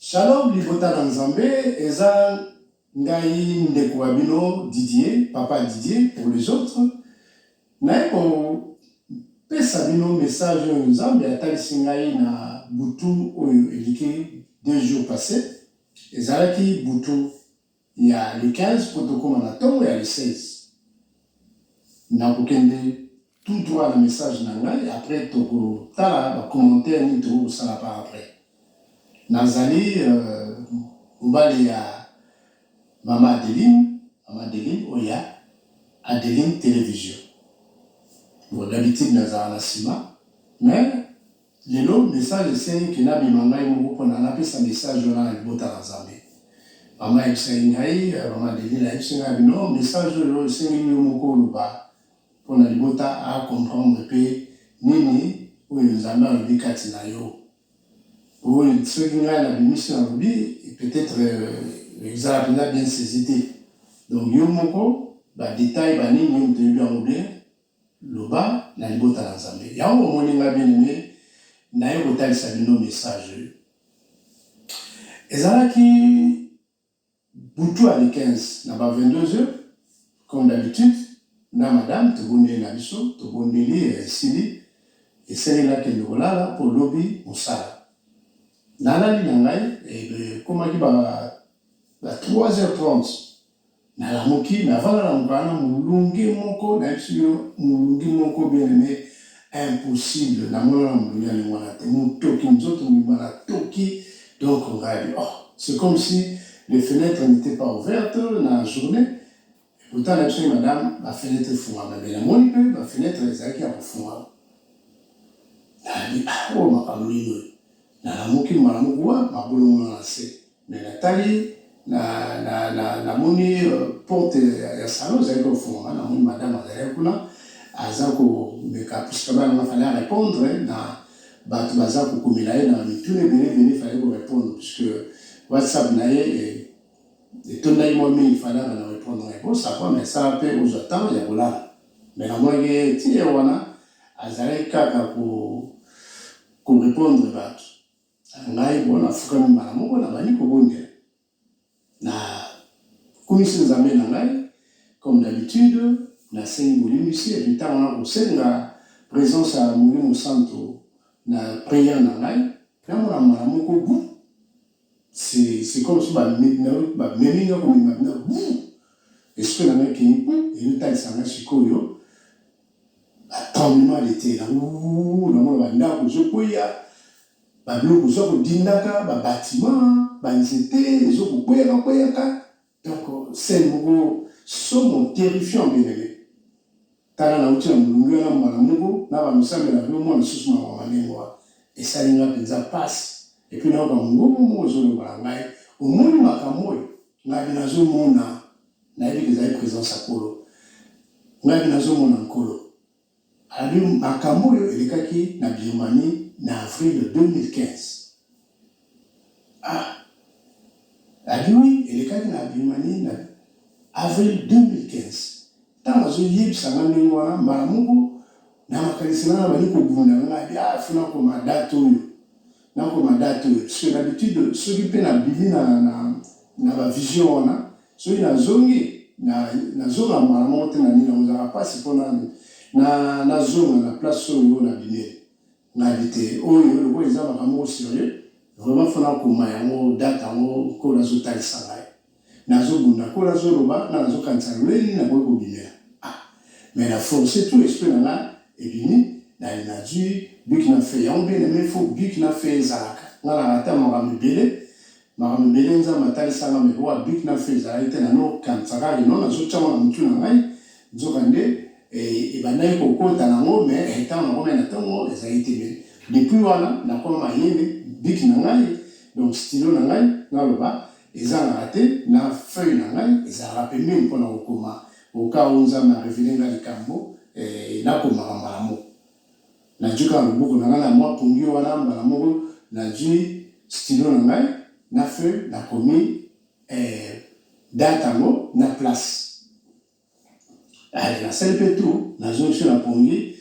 Shalom, libota na Nzambe, eza ngai ndeko wa bino Didier, papa Didier pour les autres. Na ko pesa bino message oyo Nzambe atalisi ngai na butu oyo eliki 2 jours passés. Ezalaki butu ya le 15 pour tokoma na tongo ya le 16. Na kokende tout droit le message na ngai, après toko tala ba commentaire ni to sala par après. Nazali mbali ya Mama Adeline oya Adeline Télévision. Bon, d'habitude nazala na sima, mais lelo message c'est que na bimangai moko pona na pesa message na libota na Nzambe. Mama ngai, Mama Adeline ngai bino message lelo c'est ni moko luba pona libota a comprendre pe nini oyo Nzambe alobikati na yo. Oui, ceux qui ont la mission à l'oubli, peut-être l'examen a bien saisi. Donc, il y a un détail, il y a un loba, na libota na Nzambe. Il y a un moment où bien aimé, na yo botal sabino message. Et ça là qui boutou à 15, na ba 22 heures, comme d'habitude, na madame, te bonne na biso, te bonne li sili, et celle là qui est là pour lobby musala. Nalali nangai, comment il va 3h30. Nalamuki, navala mukana mulungi moko, mulungi moko bien aimé, impossible. Namona mulungi mwana te, mutoki nzoto mwana toki. Donc on va dire, oh, c'est comme si les fenêtres n'étaient pas ouvertes dans la journée. Et pourtant, madame, la fenêtre est fouillée. Mais la monnaie, la fenêtre est à fouillée. Elle dit, ah, oh, ma cameline. Na moki malamuwa mabolo na se mais Nathalie na moni porte ya salon za ko fuma na moni madame azali kuna azako meka puisque na fallait répondre na batu bazako komela na mitune bene fallait ko répondre puisque WhatsApp na et tonai moi il fallait na répondre bon ça va mais ça peut aux attend ya bola mais na moi que ti wana azali kaka ko répondre batu ngai bona fukami malamu na bani ko bonde na komisi Nzambe na ngai comme d'habitude na sengi bolimisi et puis tant na kosenga présence à Molimo Santo na prière na ngai na mona malamu ko bu c'est comme si ba meminga ko mimabina bu est-ce que na ngai ki et ta sanga sikoyo tremblement d'été là ou na mona ba ndako zokoya babiloko zoko dindaka bâtiment banzete zoko kweyaka donc c'est moko somo terrifiant bien aimé tala na uti na mulungu na mbala moko na bamisamela yo mwana susu na wamanengwa esalinga penza passe et puis na ba ngomo zolo ngai omoni makambo oyo ngai nazomona na yebi ezali présence ya kolo ngai nazomona nkolo ali makambo oyo elekaki na Birmanie en avril 2015. Ah, a dit oui, il est quand même à Birmanie en avril 2015. Tant que je y ai ça m'a mis moi, malamuko, na makarisina na bani ko bunda na bi a funa ko ma date na ko ma date parce que d'habitude ceux qui pe na bili na ba vision na ceux na zongi na zonga malamuko te na ni na uzara pasi pona na zonga na place oyo na bili. N'habité oyo le eza makambo sérieux vraiment fona ko mayango data ngo ko nazo talisa ngai nazo bunda ko nazo loba nazo kanisa leli na ko bimela mais la force tout esprit na et bini na dû bik na fait yango bien mais faut bik na fait zalaka ngala ata makambo bele nza matalisa nga mais wa bik na fait zalaka na no kanisa ga no nazo chama na mutu na ngai nzokande et banai ko kota na ngo mais étant na ngoma na tango les a été bien depuis wana na ko mayele bik na ngai donc stylo na ngai na loba eza na raté na feuille na ngai eza rappelé même pour na okoma au cas où nza na révéler nga likambo na ko malamu na juka loboko na ngala moi pongi wana malamu na ju stylo na ngai na feuille na komi datango na place. La CLP tout, la zone sur la pongi,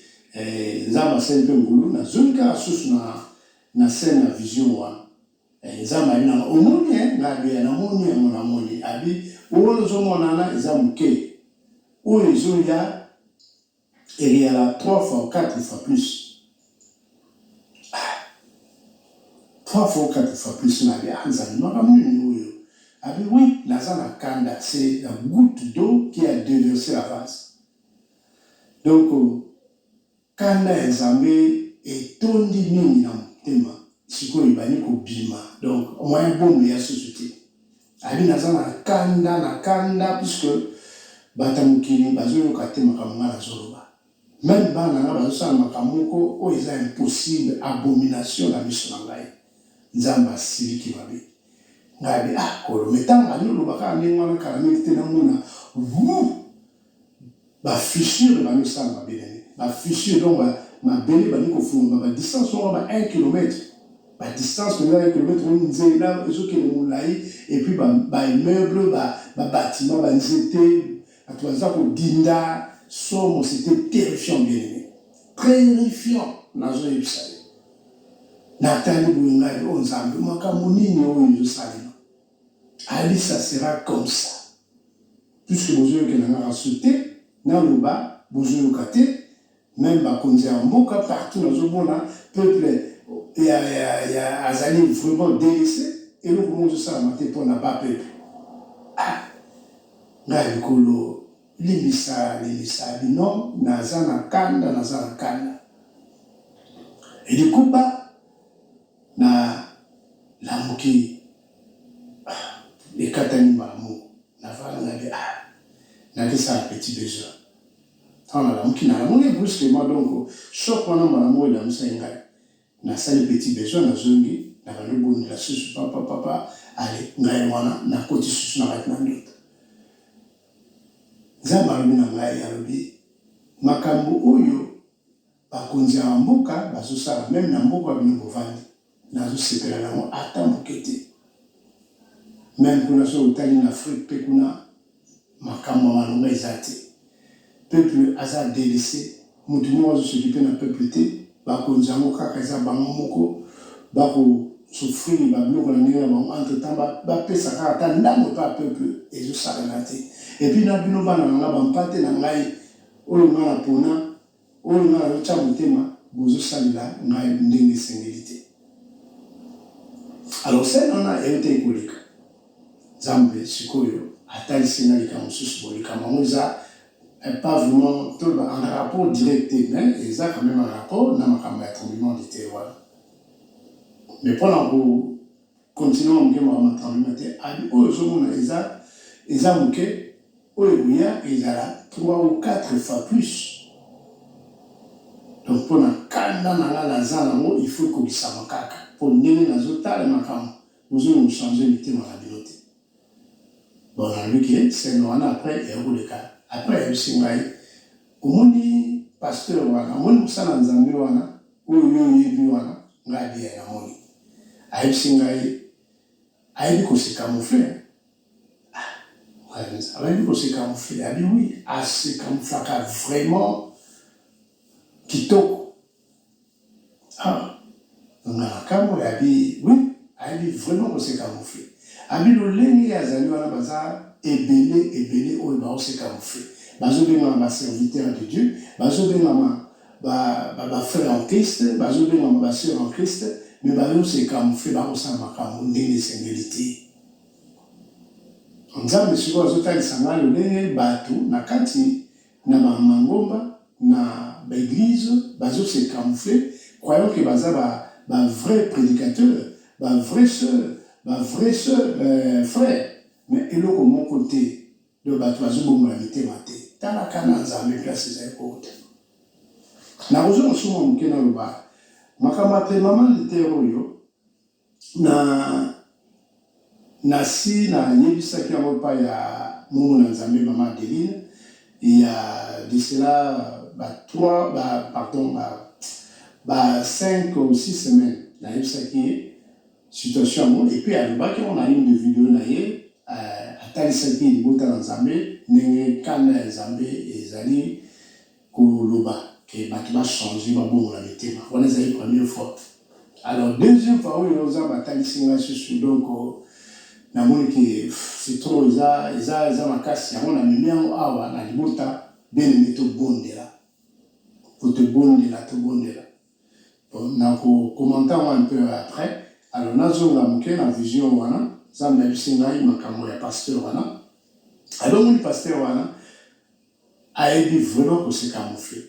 la CLP Ngoulou, la zone qui a sous na scène la vision. eza malina omoni ngabe na moni ya mona moni abi olo zo monana eza muke o ezo ya il y a la 3 fois 4 fois plus 3 fois 4 fois plus na bi anza maka muni oyo abi oui nazana kanda c'est la goutte d'eau qui a déversé la vase donc kanda ezambe etondi nini na motema sikoyo ebani kobima donc moyen bombe ya société abi naza na kanda puisque bata mokili bazoyoka te makambo nga nazoloba même bana nga bazosala makambo moko oyo eza impossible abomination na miso na ngai nzambe asiliki mabe ngai abi kolo metanga ali oloba kaka ndenge wana kala mingi te namona bafissure bamisala mabele bafissure donc mabele bani kofunga badistance wana ba 1 km badistance mpena 1 km oyo nzela ezokende molai epuis baimmeuble babâtiment banzete bato baza kodinda somo c'était terrifiant bien aimé terrifiant nazoyebisa ye natali boye ngai o nzambe makambo nini oyo ezosalema ali ça sera comme ça puisque bozoyokenda nga rasu te naloba bozoyoka te même bakonzi ya mboka partout nazomona peuple ya azali vraiment délaissé eloko moko ezosalama te mpona bapeuple ngai likolo limisa bino naza na kanda elikuba na lamuki ekatani malamu navala ngabe nakesala petit besoin ntango nalamuki nalamuki brusquement donc choc wana malamu elamusa ngai nasali petit besoin nazongi na bando bondela susu papa ale ngai wana nakoti susu na kati na ndoto nzambe alobi na ngai alobi makambo oyo bakonzi ya mboka bazosala meme na mboka bino bovandi nazosepela nango ata moke te meme kuna so otali na afrique mpe kuna makambo ya malonga eza te peuple aza délaissé motu moko azosokipe na peuple te bakonzi yango kaka eza bango moko bakosouffrir babiloko na ndenge na bango entretemps bapesa kaka ata ndambo mpe ya peuple ezosalana te epuis na bino bana na nga bampate na ngai oyo nga na pona oyo nga nazotya motema bozosalela ngai ndenge esengeli te alors se nana eyo te ekoleka nzambe sikoyo atalisi nga likambo mosusu boye likambo yango eza pas vraiment en rapport direct mais eza quand même en rapport na makambo ya tremblement de terre wana mais mpona kocontinue mokema ya tremblement te abi oyo ozomona eza moke oyo koya ezala 3 ou 4 fois plus donc mpona kanda na nga naza nango il faut ekobisama kaka mpo ndenge nazotala makambo ozoyo mochange mitema na bino te bon nalobi sene wana après ekoleka après yebisi ngai omoni pasteur wana omoni mosala nzambe wana oyo yo oyebi wana ngai abiya namoni ayebisi ngai ayebi kosekamufle ayebi kosekamufle abi oui asekamuflaka vraiment kitoko nga nakambo yabi oui ayebi vraiment kosekamufle abi lolenge azali wana baza ebele oyo baosekamufle bazobengama baserviteur de Dieu bazobengama bafrère en Christ bazobengama basœur en Christ mais bazosekamufle bakosala makambo ndenge esengeli te nzambe sikoyo azotalisa ngai lolenge bato na kati na bamangomba na baeglise bazosekamufle croyant que baza bavrai prédicateur bavrai sœur frère mais eloko moko te do bato bazobongola mitema te talaka na nzambe place ezali kokota nakozwa mosoma moke naloba makambo ya tremblement de terre oyo nasi nayebisaki yango epai ya mongo na nzambe mama Adeline ya de cela 5 ou 6 semaines nayebisaki situation yango epuis alobaki ngo na ligne de video na ye atalisaki libota na nzambe ndenge kanda ya nzambe ezali koloba ke bato bachange babongola mitema wana ezali première fois Alors, deuxième fois où ils ont bataillé singa sur donc na moni que c'est trop ils ma casse on a mis en awa na libota bien meto bondela pour te bondela bon na ko commenter un peu après alors nazo la moké na vision wana zamba bisinga makambo ya pasteur wana alors mon pasteur wana a dit vraiment que c'est camouflé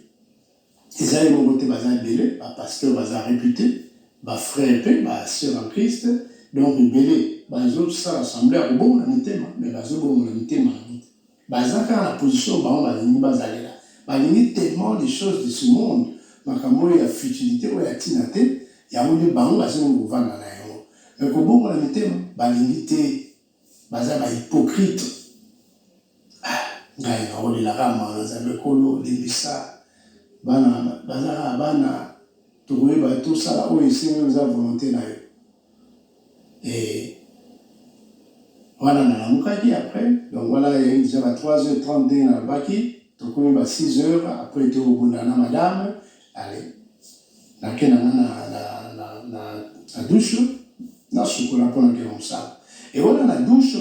ils avaient mon côté bazar belé pasteur bazar réputé ba frère pe ba sœur en Christ donc belé bazo ça assemblée au bon na mitema mais bazo bon na mitema bazaka na position ba on ba ni bazalela ba ni tellement des choses de ce monde makambo ya futilité ou ya tinate ya woni ba on bazo nguvana na yo mais ko bon na mitema ba limité baza ba hypocrite ngai na oli la rama na za bekolo limbisa bana baza bana trouver ba tout ça là où ici nous avons volonté na yo et voilà, na mukaki après, donc voilà, il y a déjà 3h30 dans le baki, donc on va 6h, après tu au na madame, allez, na douche, na sukola pour que on ça. Et voilà na douche,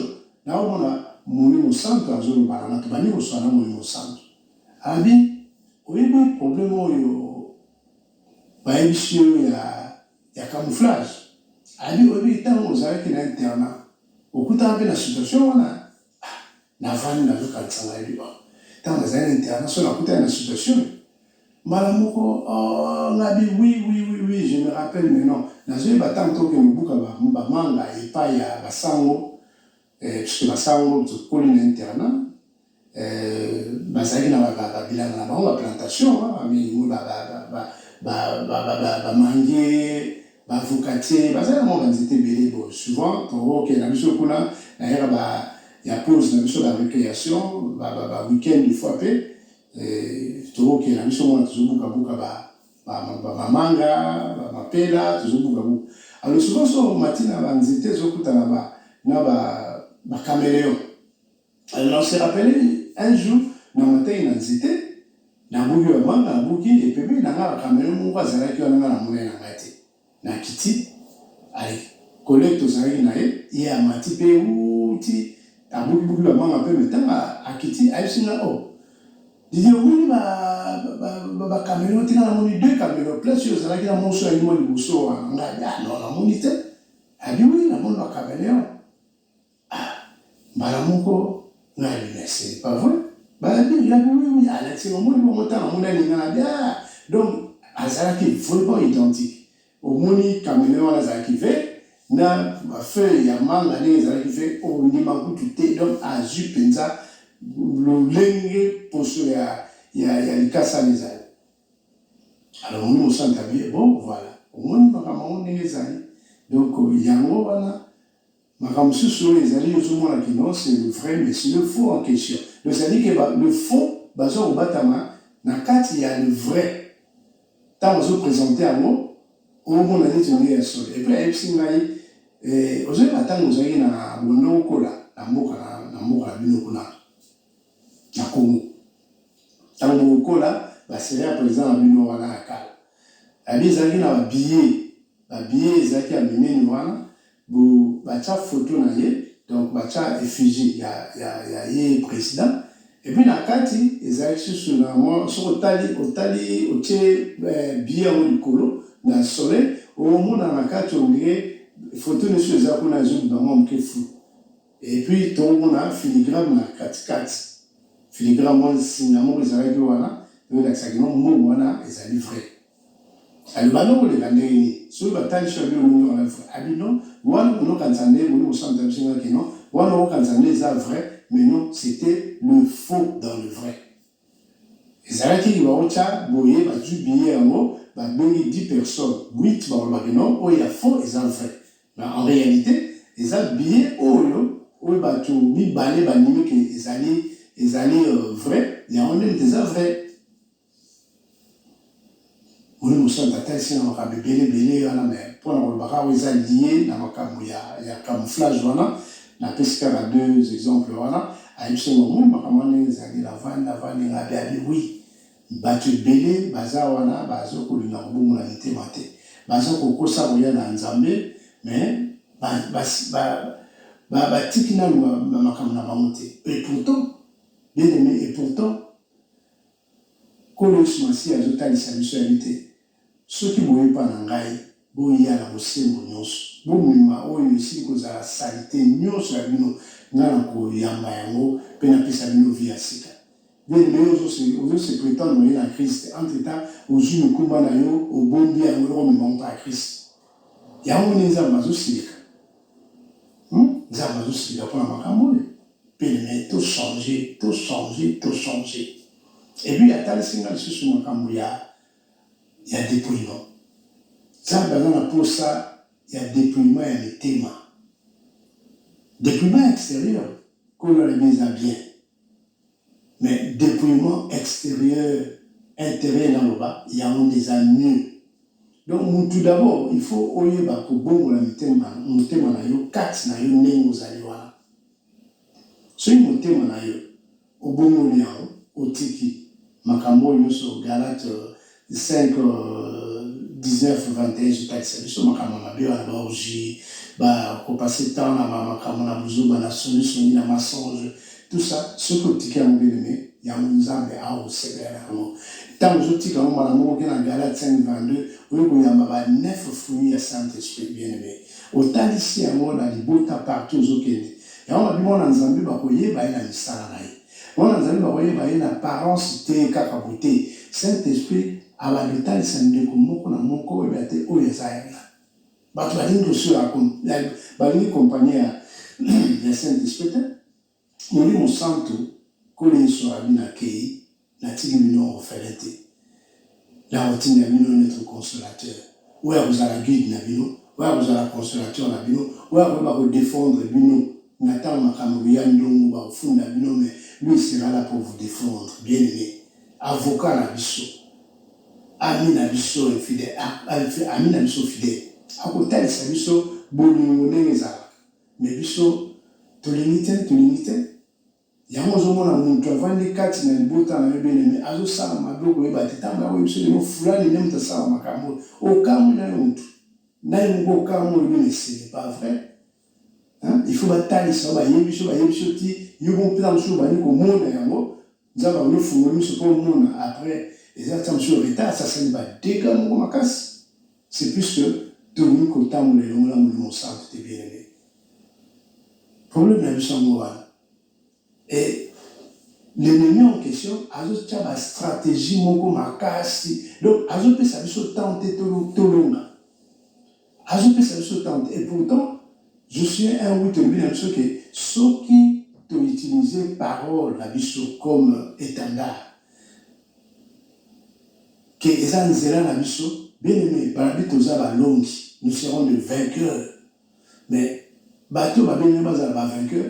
là on a mon centre à zone banana, tu vas ni au soir mon centre. Abi, oui mais problème yo, ba émission il y a camouflage. Abi oui tant on savait qu'il y a internat. Okuta pe na situation wana na vani na loka tsanga liba tant les années internationales okuta na situation malamoko ngabi oui je me rappelle mais non na je ba tanto que mbuka ba manga et pas ya basango puisque basango to koli na internat basaki na ba bilana na ba plantation ami ba mangue bavocatier bazalamo banzete ebele bo souvent toke na biso kuna na yaka ya pause na biso ba récréation ba week-end une fois pe toke na biso mona tozobukabuka ba manga ba mapela tozobukabuka alors souvent so matina banzete ezokutana ba caméléon alors on s'est rappelé un jour na matin na nzete na buki ba manga na buki et puis na nga caméléon moko azalaki wana na monene na ngati na kiti allez collecte ozalaki na ye amati mpe uti abukibuki bamanga mpe metanga akiti ayebisinga didi omoni bacaméléon tina namoni 2 caméléon place oyo ozalaki na moso yali mo liboso wana ngai non namoni te abi wi namoni bacaméléon mbala moko ngai mais c'est pas vrai balabi oui alati omoni bongo ntango amoni alinga na bia donc azalaki vraiment identique au moni caméléon wana azalaki ve na bafeuille ya manga ndenge ezalaki ve ondima kutu te donc azwi mpenza lolenge poso ya likasa wana ezali alors omoni mosante abie bon voilà omoni makambo yango ndenge ezali donc yango wana makambo mosusu oyo ezali ozomonaki non c'est le vrai mais c'est le faux en question donc c'est-à-dire que le faux bazo kobatama na kati ya le vrai ntango bazoprésente yango on a dit on est seul et puis epsi ngai ozali matango ozali na bono kola na mboka bino kuna na Congo tango kola ba seria président na bino wana akala abi ezali na ba billet ezaki amemeni wana bo bacha photo na ye donc bacha effigie ya ye président et puis na kati ezali susu na mo so otali otie billet au likolo na soleil au monde na kati on dirait photo ne se za kuna zo bango mke fou et puis tombe na filigrane na kati filigrane moi sinamo ezalaki wana donc ça non mo wana ezali vrai alors bano le bandeni so batali shabi on na vrai abi non wana no kanzande mo santa msinga que non wana o kanzande za vrai mais non c'était le faux dans le vrai ezalaki baocha boye ba jubilé yango ba bengi 10 personnes 8 ba non o ya faux et vrai mais en réalité les billets oyo ba tu mi balé ba nimi que ezali vrai il y a on est déjà vrai on nous sommes attachés à un belé mais pour le baka ils ont lié na makambo ya camouflage wana na pesika à 2 exemples wana a eu ce moment makamane ezali la vanne ngabi oui batu belé baza wana bazo ko lina bongo na mitema te baza kokosa koya na nzambe mais batiki nanu makambo na bango te. Et pourtant bien aimé, et pourtant kolo yesu masiya azotalisa biso yabi te soki boye mpa na ngai boya na bosembo nyonso bomema oyo esili kozala salite nyonso ya bino nga na koyamba yango mpe napesa bino vi ya sika. Bien aimé, ozose prétendre oye na Christ, entre temps ozwi mikumba na yo obombi yango ekomema mpa ya Christ. Yango nde nzambe azosilika, nzambe azosilika mpona makambo oyo. Mais tout changer, tout changer, tout changer. Et puis, il y a tel signal sur le makambo, il y a dépouillement. Ça, pour ça, il y a dépouillement et le thème. Dépouillement extérieur, qu'on le met à bien. Mais dépouillement extérieur, intérieur dans le bas, il y a un des années. Donc, tout d'abord, il faut oyer pour bon la mitema, mutema na yo, kat na yo, nengo zaliwa. Soki motema na yo obongoli yango otiki makambo nyonso Galate 5 19 21 zotalisa biso makambo mabe wana baorgie bakopase temps na makambo na buzoba na songisongi na masonge tout ça soki otiki yango bien-aimé yango nzambe aosepela yango ntango ozotika yango mbala moko ke na Galate 5 22 oyo koyamba ba 9 fruits ya Saint-Esprit bien-aimé otalisi yango na libota partout ozokende. Yango babimona nzambe bakoyeba ye na misala na ye. Mona nzambe bakoyeba ye na parence te kaka bote. Saint-Esprit abadetalisa ndeko moko na moko oyo ate oyo eza yana. Bato balingi osu balingi kompanye ya Saint-Esprit te. Molimo santo kole yesu abi na kei na tiki bino ofele te. La routine ya bino notre consolateur. Oyo akozala guide na bino, oyo akozala consolateur na bino, oyo akoyeba kodéfendre bino. Nathan Makamouya Ndongo va au fond d'Abino, mais lui sera là pour vous défendre, bien aimé. Avocat Nabiso, ami Nabiso fidèle, ami Nabiso fidèle. À côté de ça, Biso, Bolingone Nezara. Mais Biso, tu limites. Il y a un moment où tu as vendu 4 dans le bouton, bien aimé. Azo Sala Madogo, et Batitamba, où Biso, les Fulani, les Nemta Sala Makamou. Au Cameroun, Naïmbo Cameroun, ce n'est pas vrai. Il faut batailler ça, il y a des choses qui ont plein de choses qui ont monde nous avons fourni ce pour le monde après les attentes sur l'état ça c'est pas dégâts mon casse c'est plus que tout le monde content les longs là mon centre de bien aimé problème là du et l'ennemi en question a juste une stratégie mon comme casse donc a juste ça se tenter tout long a juste ça se tenter et pourtant je suis un oui bien sûr que ceux qui ont utilisé parole la biso comme étendard que les anzela la biso bien aimé par la aux abalongi nous serons de vainqueurs mais bateau va bien baza ba vainqueur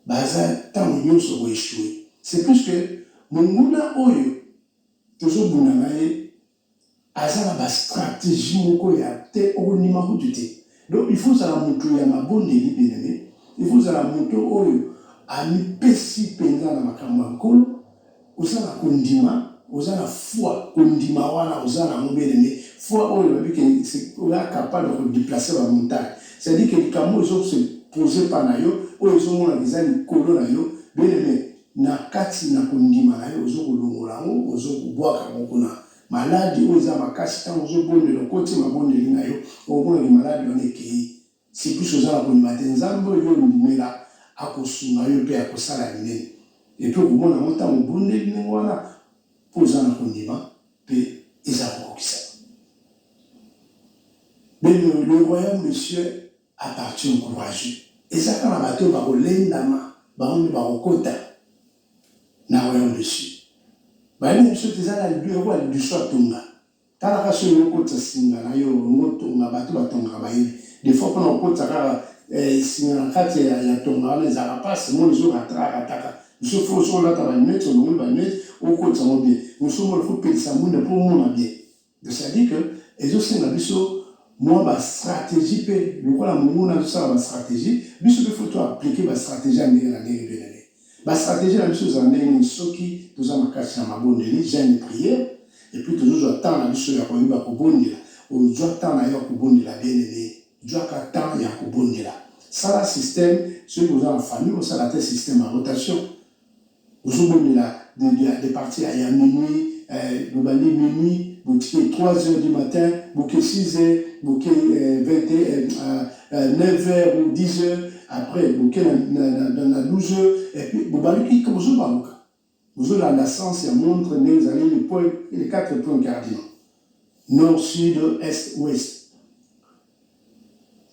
baza tant nous serons échoués c'est plus que monguna oyo toujours bunanaye azala ba stratégie moko ya te au numéro du thé. Donc il faut ça moto ya mabonde libéné il faut ça moto oyo ami pesi penza na makambo nkolo osala kondima osala foi kondima wana osala mobelene foi oyo babike c'est là capable de déplacer la montagne c'est-à-dire que les camo ils se poser par na yo oyo somona déjà ni kolo na yo belene na kati na kondima na yo ozokolongola ngo ozokubwaka ngokuna maladi oyo eza makasi ntango ozobondela okoti mabondeli na yo okomona maladi wana ekei c'est plus ozala kondima te nzambe oyo ondimela akosunga yo mpe akosala minene epuis okomona ngo ntango obondeli ndenge wana mpo oza na kondima mpe eza kokokisa mais le royaume de cieux appartient au courageux ezaka na bato bakolendama bango nde bakokota na royaume de cieux bayebi biso eza na libiro ya liduso atonga talaka so yokota singa na yo ngotonga bato batongaka bayebi des fois mpona okota kaka singa na kati ya tonga wana ezalaka mpasi moni ezorataka biso fo osolata baneti olongoli baneti okotisa ngo bien mosu mona fo pelisa mwinda mpo omona bien c'est-à-dire que ezosenga biso mwa bastratégie mpe lokola monguna azosala bastratégie biso mpe fo to aplike bastratégie ya ndenge na ndenge mpe bastratégie na biso eza ndenge soki toza makasi na mabondeli jeune prière et puis tozozwa temps na biso ya koyeba kobondela ozwa temps na yo kobondela bien-aimé zwaka temps ya kobondela sala système soki oza na famille osala te système ya rotation ozobondela de partir ya minuit bobandi minuit botiki 3 heures du matin boke 6 heures boke 9 heures ou 10 heures après boke na 12 heures et puis bobaliki bozobaluka bozolanda sens ya montre nde ezali les 4 points cardinaux nord sud est ouest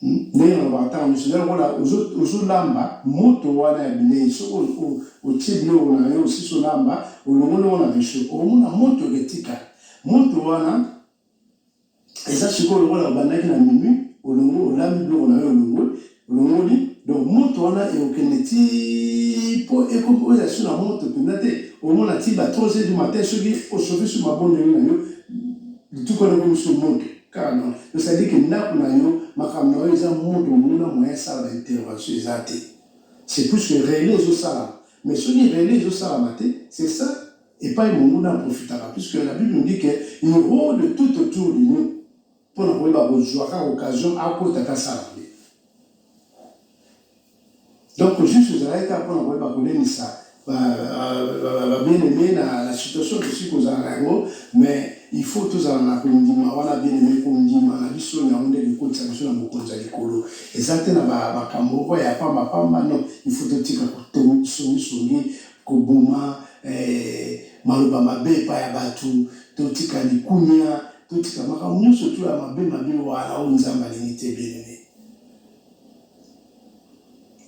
ndenge nalobaka ntango missionnaire wana ozolamba moto wana ya bilei soki otie biloko na yo osisi olamba olongoli wana vesho omona moto etika moto wana eza sikoyo lokola obandaki na minui olambi biloko na yo olongoli donc moto wana eokende ti mpo ekokoya so na moto mpenza te omona ti ba 3 heures du matin soki osofi so mabondeli na yo lituku wana ekomi so moto kaka non c'est-à-dire que ndako na yo makambo na yo eza moto omona moyen esala baintervention eza te c'est plus que relais ezosalama mais soki relais ezosalama te c'est ça epai monguna aprofitaka puisque la bible nous dit que il rôde tout autour de nous mpona koyeba kozwaka occasion akotaka asala nde donc juste ozalaki kaka mpona koyeba kolenisa bien-aimé na situation tosi kozala yango mais il faut tozala na kondima wana bien-aimé kondima na biso yango nde ekotisa biso na mokonzi ya likolo eza te na makambo moko ya pambapamba non il faut totika songisongi koboma maloba mabe epai ya bato totika likumia totika makambo nyonso to ya mabe wana oyo nzambe alingi te bien-aimé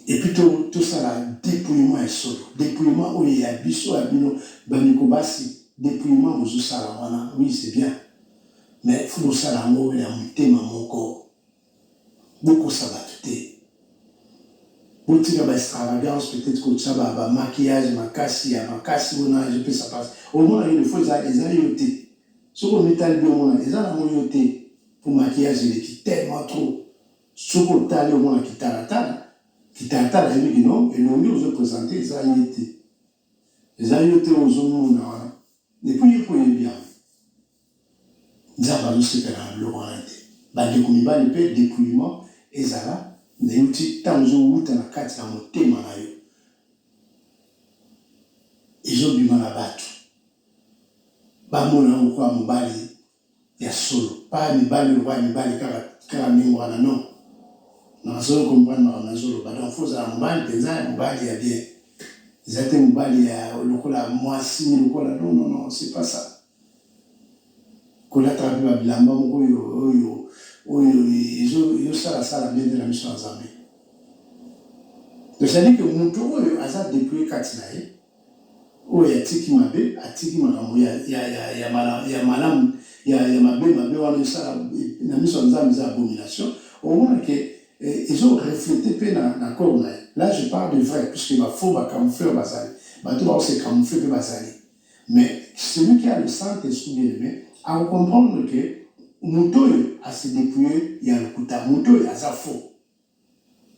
et puis tout ça là dépouillement est solo dépouillement où il y a biso à bino bandiko basi dépouillement vous ça là wana oui c'est bien mais faut ça là ngo ya mutema moko beaucoup ça va tout botika ba extravagance peut-être que ça ba maquillage makasi on je peux ça passe au moins il faut ça yoté soko métal bien on ça la yoté pour maquillage il est tellement trop soko tali au moins kitala yebi kino elongi ozopresente eza ye te ozomona wana depuis ye po yebi yango nzambe azosepela na biloko wana te bandeko mibali mpe dépouillement ezala nauti ntango ozowuta na kati ya motema na yo ezobima na bato bamona yango kwa mobali ya solo pa mibali lokola mibali kaka ndenge wana non nazo comprendre nazo loba donc faut ça mobali penza mobali ya bien zate mobali ya lokola mwasi lokola non c'est pas ça kola trabi ba bilamba oyo yo sala bien de la mission nzambe donc ça dit que moto oyo aza depuis kati na ye oyo atiki mabe atiki makambo ya malamu ya mabe wana esala na mission nzambe za abomination au moins que ils ont reflété dans corps là je parle de vrai puisque ma faux va camoufler bazali bato ba se camoufler bazali mais celui qui a le Saint-Esprit bien-aimé à comprendre que moto a se dépouiller il y a le kuta moto a za faux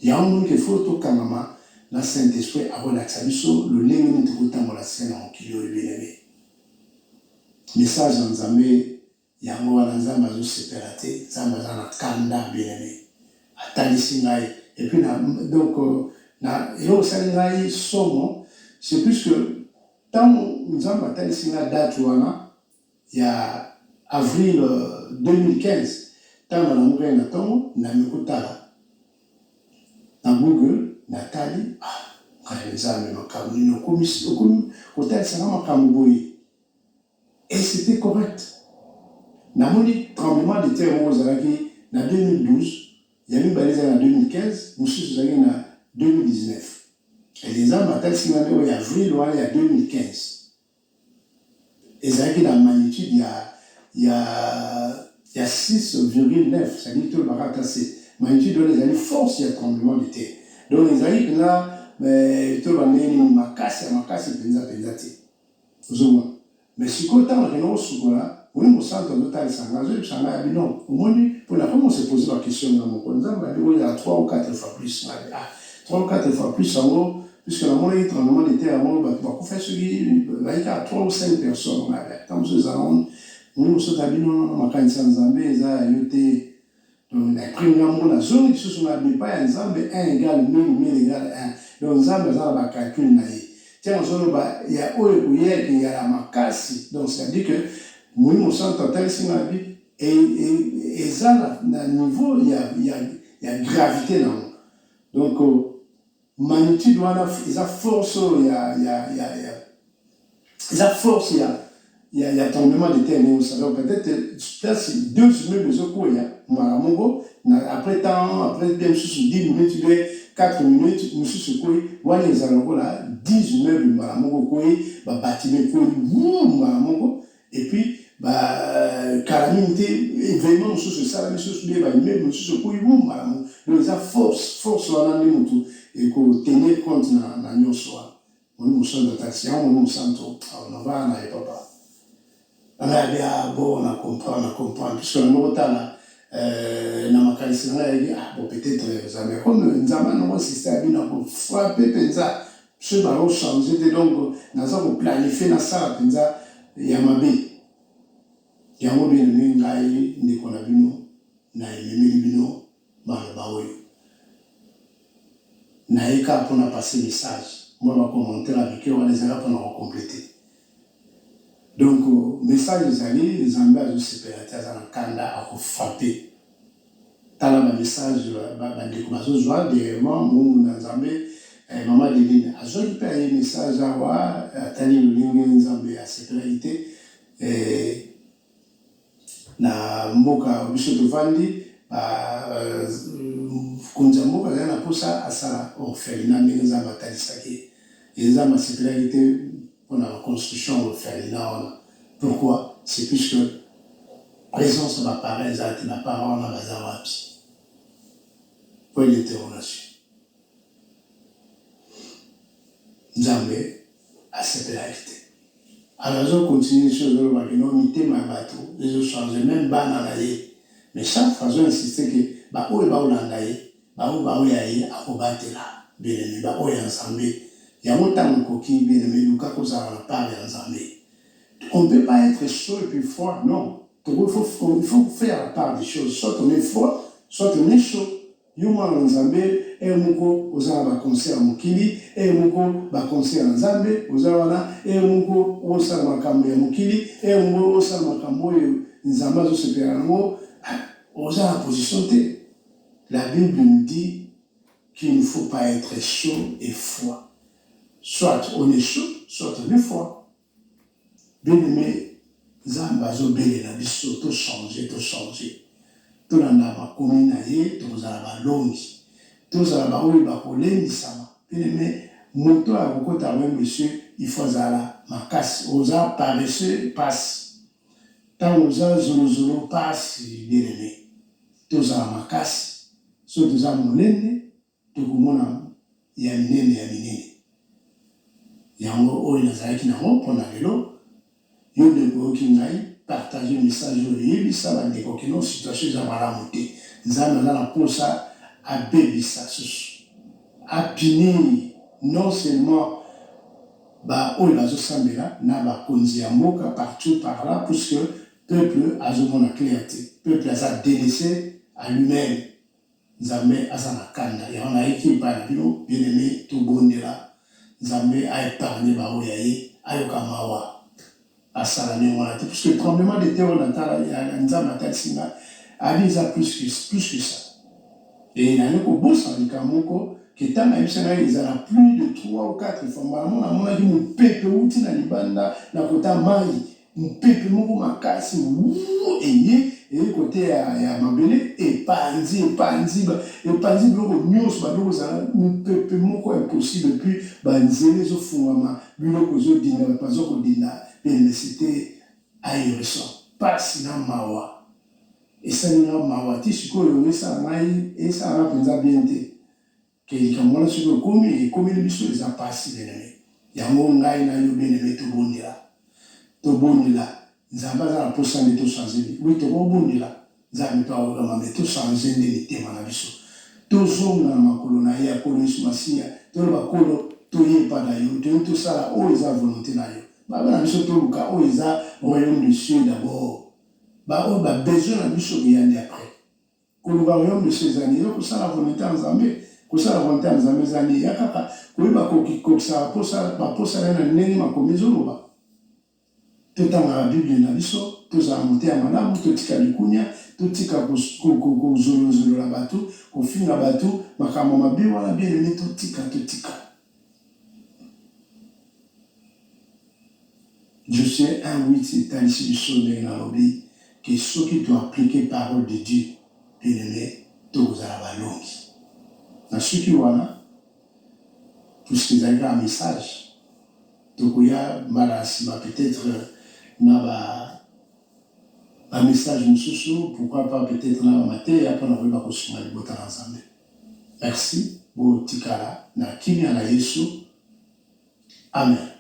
il y a un monde qui faut to kangama na Saint-Esprit a relaxer biso le lengi to kutambola scène en kilo bien-aimé message en Nzambe yango wana Nzambe azo séparate Nzambe na kanda bien-aimé atalisi ngai et puis donc na yo sali ngai somo c'est plus que tant Nzambe atalisi ngai date wana ya avril 2015 tant na mukaya na tongo na mikutala na Google Nathalie kaya Nzambe makambo nino komi kotalisa na makambo boyi et c'était correct na moni tremblement de terre ozalaki na 2012 il y a eu en 2015, nous sommes en 2019. Et les hommes attendent si on est en avril ou en 2015. Et ça a la magnitude, il y a 6,9, ça dit que le barat c'est magnitude de les force, il y a tremblement de terre. Donc les aïeux là, mais tout le monde ma casse, penza. Mais si quand on est sous là, oui, on sent que nous avons un bilan. Au moins, pour la première, on s'est posé la question dans mon contact, il y a 3 ou 4 fois plus. 3 ou 4 fois plus en haut, puisque la moindre tremblement de terre, on va faire ce qui va y a 3 ou 5 personnes. Quand nous allons nous sommes habillés dans la Zambé, ça a été. Donc, la première la zone qui se sont habillés pas un Zambé, 1 égale 1000, 1000 égale 1. Donc, Zambé, ça va calculer. Tiens, il y a il y a la makasi. Donc, c'est-à-dire que nous sommes total si on habille. Et ça, à niveau, il y a gravité là. Donc, magnitude, il y a force, il y a force, il y a tombement de terre. Peut-être 2 immeubles de secours, après bien 10 minutes, 4 minutes, nous sommes voilà les allons là, 10 immeubles, bâtiment, et puis, calamité, événement, nous sommes ça, nous sommes immeubles, nous sommes donc, il y a force, et qu'on tenir compte dans nos soins. Nous sommes de taxion, nous sommes on va, on n'avait pas. On a comprend, puisque nous avons là, peut-être, comme nous avons un système pour frapper, ceux qui ont changé, donc, nous avons planifié ça, il y a ma vie. Il y a un peu de mingaï, ni qu'on a vu nous, n'a bino, naïka pour passer message. Moi, je vais commenter avec eux, on les a pour compléter. Donc, message des alliés, les ambages séparateurs dans le Canada à frapper. T'as là, message, de joie, des membres, nous Zambé, maman de l'île. À ce qui un message à voir, à Tani Lulingue, Zambé, à sécurité, na mboka biso tovandi kunza mboka zali na posa asala orphelinat ndenge nzambe atalisaki nzambe asepelaki te mpona baconstruction orphelinat wana. Pourquoi? C'est puisque présence ya baparent ezala te baparent wana baza wapi. Point d'interrogation. Nzambe asepelaki te. Alors, je continue sur le mité ma bateau, les autres changent, même bananaye. Mais chaque fois, j'insiste que, où est Baoulandaye, où est Akobatela, bien aimé, où est ensemble. Il y a longtemps que coquille, bien aimé, nous, quand on a parlé ensemble. On ne peut pas être chaud et puis froid, non. Il faut faire la part des choses. Soit on est froid, soit on est chaud. Yuma Nzambe, muko ozala ba concert mokili, muko ba concert Nzambe, ozala muko osala makambo ya mokili, muko osala makambo ya Nzambe zo sepela nango, ozala position te. La Bible nous dit qu'il ne faut pas être chaud et froid. Soit on est chaud, soit on est froid. Bien aimé, Nzambe zo bele na biso to changer. Tout le monde a commis naïe, tout le monde a longi, tout le monde a collé sama. Mais moto a beaucoup de monsieur, il faut zala ma casse, osa paresseux passe. Tant osa zolo passe, bien aimé. Tout le monde a ma casse, tout le monde a mon lende, tout le monde a yamine. Yango oyo nazalaki nango mpona lelo, yo ndeko okingai. Partager le message de ça va dire que nos situations sont malamu te. Nzambe aza na posa abebisa susu. Apinir non seulement oyo bazosambela na bakonzi ya mboka partout par là, puisque peuple azomona clair te. Peuple aza délaissé à lui-même. Nzambe aza na kanda. Ya on a écrit par la bino, bien aimé, tout bondela. Nzambe a épargné oyo ya ye, ayoka mawa. Parce que le tremblement de terre, il a plus que ça. Et il y a un peu que tant il y a plus de 3 ou 4 fois. On a dit mon peuple, mon peuple, mon casse, et côté il y a Mabele, et Panzi, mon peuple, impossible, puis les autres mais c'était ahurissant. Pas si na mawa. Et ça n'a mawa. Tu sais que ça maï et ça a pensé bien te. Que il comme on a su que comme les bisous les a passé les amis. Yango ngai na yo bien aimé to bondela. Nzamba za posa de to changer. Oui to bondela. Nzamba pa o ma to changer de tema na bisou. To zo na makolo na ya ko ni sumasia. To ba kolo to ye pa na yo. To ça la o eza volonté na yo. Bah, biso toluka oyo eza royaume du ciel d'abord. ba o ba besoin na biso yandi après koluka royaume de ces années ko ça la volonté en Nzambe ko ça la volonté en Nzambe zani ya kaka ko ba ko ça posa na ndenge makomi ezoloba totanga la Bible na biso tozala motema malamu totika likunya totika kozolozolola bato kofinga bato makambo mabe wana bien aimé totika. Je sais un oui c'est ici du son de Nairobi que ceux qui doivent appliquer parole de Dieu bien aimé tozala balongi na ceux qui wana puisque ils ont un message tokoya malasima peut-être na un message mususu pourquoi pas peut-être na maté après na koyeba kosuma libota na Nzambe. Merci bo tikala na kimia na Yesu. Amen.